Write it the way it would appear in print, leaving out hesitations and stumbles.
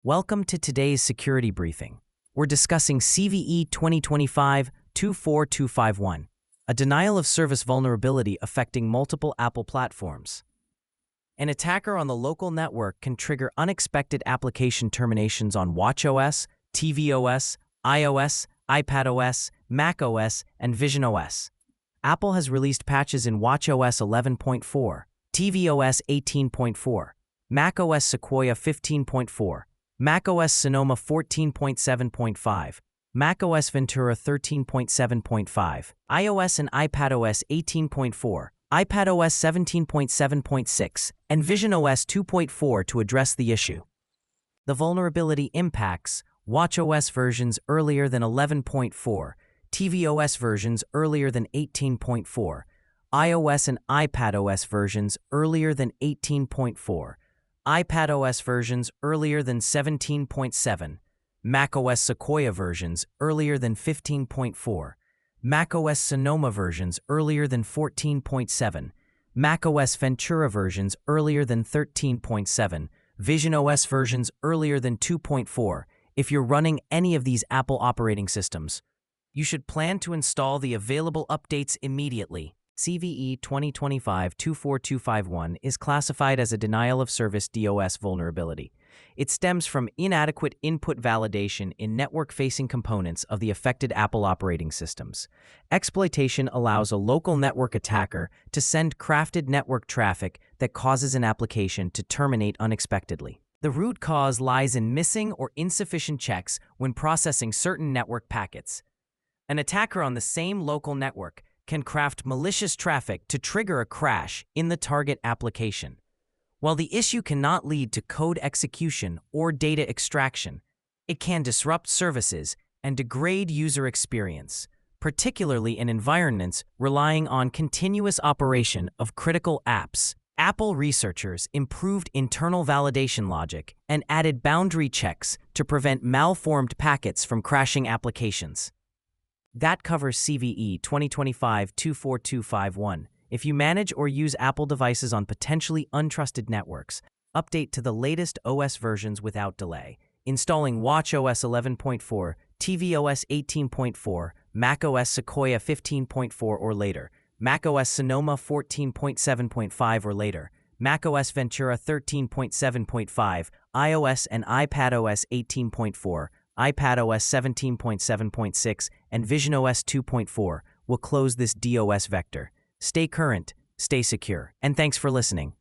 Welcome to today's security briefing. We're discussing CVE 2025-24251, a denial-of-service vulnerability affecting multiple Apple platforms. An attacker on the local network can trigger unexpected application terminations on watchOS, tvOS, iOS, iPadOS, macOS, and visionOS. Apple has released patches in watchOS 11.4, tvOS 18.4, macOS Sequoia 15.4, macOS Sonoma 14.7.5, macOS Ventura 13.7.5, iOS and iPadOS 18.4, iPadOS 17.7.6, and visionOS 2.4 to address the issue. The vulnerability impacts watchOS versions earlier than 11.4, tvOS versions earlier than 18.4, iOS and iPadOS versions earlier than 18.4, iPadOS versions earlier than 17.7, macOS Sequoia versions earlier than 15.4, macOS Sonoma versions earlier than 14.7, macOS Ventura versions earlier than 13.7, visionOS versions earlier than 2.4. If you're running any of these Apple operating systems, you should plan to install the available updates immediately. CVE 2025-24251 is classified as a denial-of-service DOS vulnerability. It stems from inadequate input validation in network-facing components of the affected Apple operating systems. Exploitation allows a local network attacker to send crafted network traffic that causes an application to terminate unexpectedly. The root cause lies in missing or insufficient checks when processing certain network packets. An attacker on the same local network can craft malicious traffic to trigger a crash in the target application. While the issue cannot lead to code execution or data extraction, it can disrupt services and degrade user experience, particularly in environments relying on continuous operation of critical apps. Apple researchers improved internal validation logic and added boundary checks to prevent malformed packets from crashing applications. That covers CVE 2025-24251. If you manage or use Apple devices on potentially untrusted networks, update to the latest OS versions without delay. Installing watchOS 11.4, tvOS 18.4, macOS Sequoia 15.4 or later, macOS Sonoma 14.7.5 or later, macOS Ventura 13.7.5, iOS and iPadOS 18.4, iPadOS 17.7.6, and visionOS 2.4 will close this DOS vector. Stay current, stay secure, and thanks for listening.